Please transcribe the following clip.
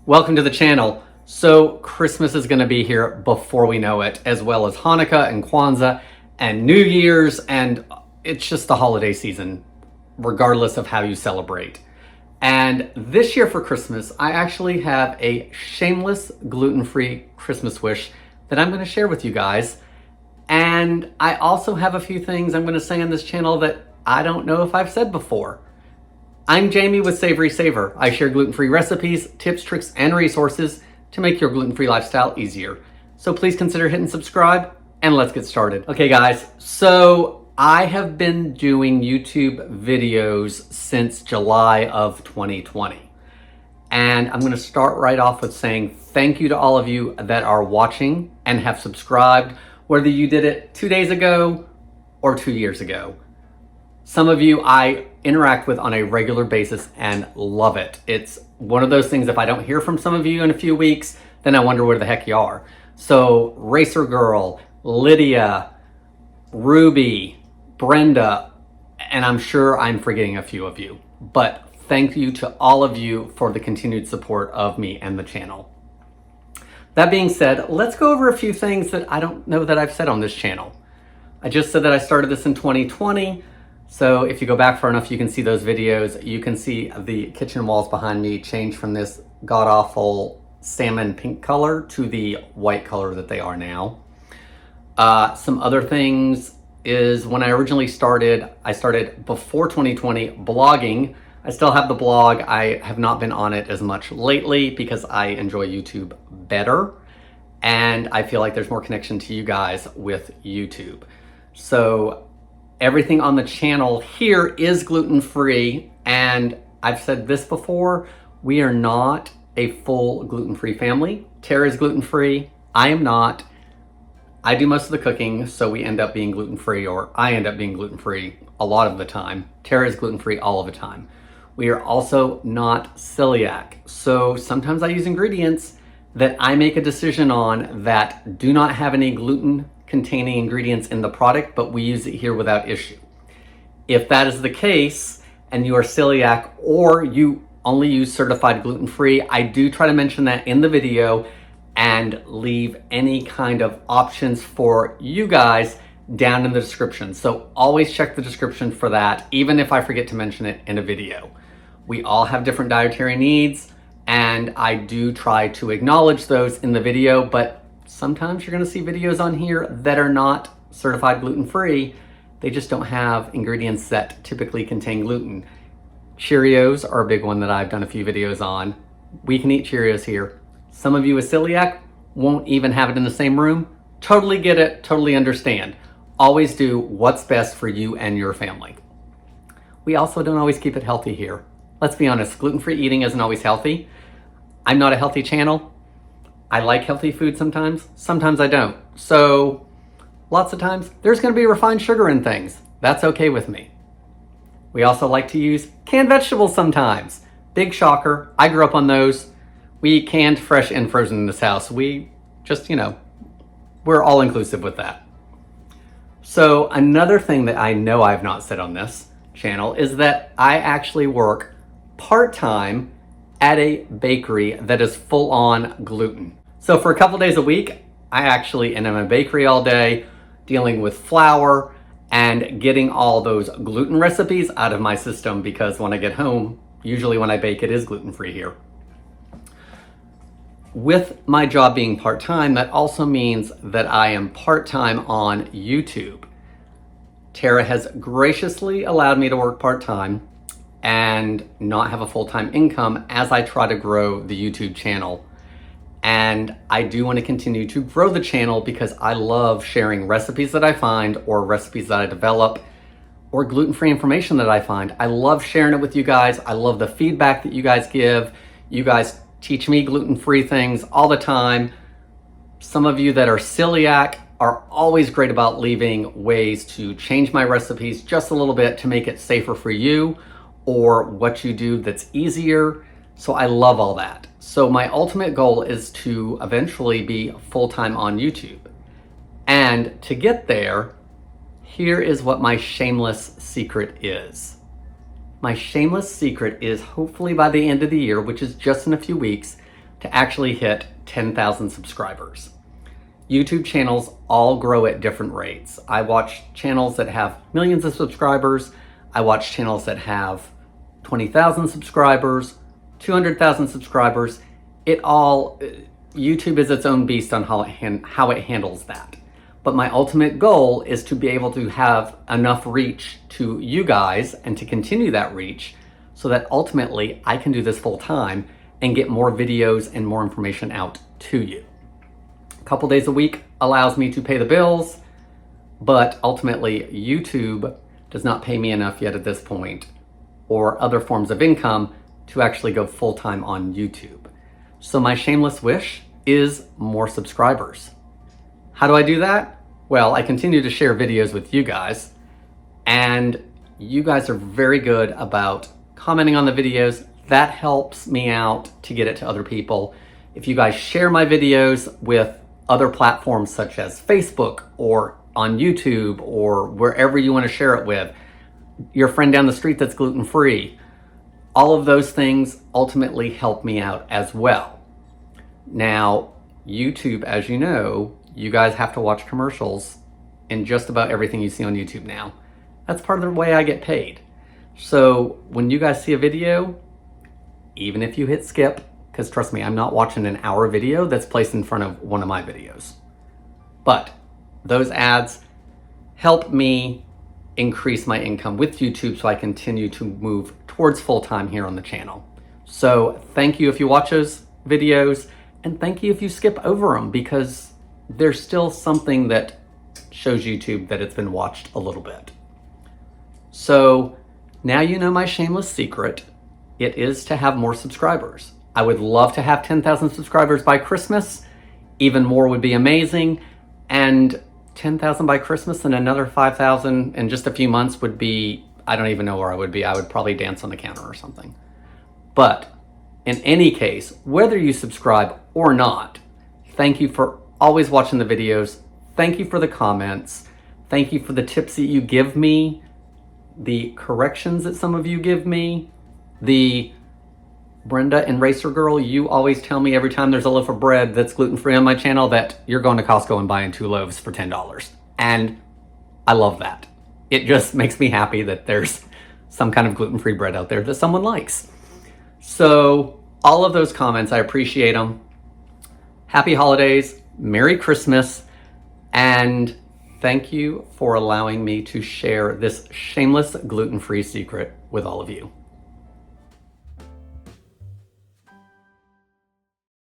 Welcome to the channel. So Christmas is going to be here before we know it, as well as Hanukkah and Kwanzaa and New Year's, and it's just the holiday season, regardless of how you celebrate. And this year for Christmas, I actually have a shameless gluten-free Christmas wish that I'm going to share with you guys. And I also have a few things I'm going to say on this channel that I don't know if I've said before. I'm Jamie with SavorySaver. I share gluten-free recipes, tips, tricks, and resources to make your gluten-free lifestyle easier. So please consider hitting subscribe and let's get started. Okay guys, so I have been doing YouTube videos since July of 2020. And I'm gonna start right off with saying thank you to all of you that are watching and have subscribed, whether you did it 2 days ago or 2 years ago. Some of you I interact with on a regular basis and love it. It's one of those things, if I don't hear from some of you in a few weeks, then I wonder where the heck you are. So Racer Girl, Lydia, Ruby, Brenda, and I'm sure I'm forgetting a few of you, but thank you to all of you for the continued support of me and the channel. That being said, let's go over a few things that I don't know that I've said on this channel. I just said that I started this in 2020. So if you go back far enough, you can see those videos. You can see the kitchen walls behind me change from this god-awful salmon pink color to the white color that they are now. Some other things is when I originally started, I started before 2020 blogging. I still have the blog. I have not been on it as much lately because I enjoy YouTube better. And I feel like there's more connection to you guys with YouTube. So everything on the channel here is gluten-free, and I've said this before, we are not a full gluten-free family. Tara is gluten-free, I am not. I do most of the cooking, so we end up being gluten-free, or I end up being gluten-free a lot of the time. Tara is gluten-free all of the time. We are also not celiac, so sometimes I use ingredients that I make a decision on that do not have any gluten containing ingredients in the product, but we use it here without issue. If that is the case, and you are celiac or you only use certified gluten-free, I do try to mention that in the video and leave any kind of options for you guys down in the description. So always check the description for that, even if I forget to mention it in a video. We all have different dietary needs, and I do try to acknowledge those in the video, but sometimes you're gonna see videos on here that are not certified gluten-free. They just don't have ingredients that typically contain gluten. Cheerios are a big one that I've done a few videos on. We can eat Cheerios here. Some of you with celiac won't even have it in the same room. Totally get it, totally understand. Always do what's best for you and your family. We also don't always keep it healthy here. Let's be honest, gluten-free eating isn't always healthy. I'm not a healthy channel. I like healthy food sometimes I don't. So lots of times there's gonna be refined sugar in things. That's okay with me. We also like to use canned vegetables sometimes. Big shocker, I grew up on those. We eat canned, fresh, and frozen in this house. We just, we're all inclusive with that. So another thing that I know I've not said on this channel is that I actually work part-time at a bakery that is full on gluten. So for a couple days a week, I actually am in a bakery all day, dealing with flour and getting all those gluten recipes out of my system, because when I get home, usually when I bake, it is gluten-free here. With my job being part-time, that also means that I am part-time on YouTube. Tara has graciously allowed me to work part-time and not have a full-time income as I try to grow the YouTube channel. And I do want to continue to grow the channel because I love sharing recipes that I find, or recipes that I develop, or gluten-free information that I find. I love sharing it with you guys. I love the feedback that you guys give. You guys teach me gluten-free things all the time. Some of you that are celiac are always great about leaving ways to change my recipes just a little bit to make it safer for you, or what you do that's easier. So I love all that. So my ultimate goal is to eventually be full-time on YouTube. And to get there, here is what my shameless secret is. My shameless secret is, hopefully by the end of the year, which is just in a few weeks, to actually hit 10,000 subscribers. YouTube channels all grow at different rates. I watch channels that have millions of subscribers. I watch channels that have 20,000 subscribers, 200,000 subscribers. YouTube is its own beast on how it handles that. But my ultimate goal is to be able to have enough reach to you guys and to continue that reach so that ultimately I can do this full time and get more videos and more information out to you. A couple days a week allows me to pay the bills, but ultimately YouTube does not pay me enough yet at this point, or other forms of income, to actually go full time on YouTube. So my shameless wish is more subscribers. How do I do that? Well, I continue to share videos with you guys, and you guys are very good about commenting on the videos. That helps me out to get it to other people. If you guys share my videos with other platforms such as Facebook or on YouTube or wherever you want to share it with, your friend down the street that's gluten-free, all of those things ultimately help me out as well. Now, YouTube, as you know, you guys have to watch commercials in just about everything you see on YouTube now. That's part of the way I get paid. So when you guys see a video, even if you hit skip, because trust me, I'm not watching an hour video that's placed in front of one of my videos. But those ads help me increase my income with YouTube so I continue to move towards full-time here on the channel. So thank you if you watch those videos, and thank you if you skip over them, because there's still something that shows YouTube that it's been watched a little bit. So now you know my shameless secret. It is to have more subscribers. I would love to have 10,000 subscribers by Christmas. Even more would be amazing. And 10,000 by Christmas and another 5,000 in just a few months would be, I don't even know where I would be. I would probably dance on the counter or something. But in any case, whether you subscribe or not, thank you for always watching the videos. Thank you for the comments. Thank you for the tips that you give me, the corrections that some of you give me, the Brenda and Racer Girl, you always tell me every time there's a loaf of bread that's gluten-free on my channel that you're going to Costco and buying 2 loaves for $10. And I love that. It just makes me happy that there's some kind of gluten-free bread out there that someone likes. So all of those comments, I appreciate them. Happy holidays, Merry Christmas, and thank you for allowing me to share this shameless gluten-free secret with all of you.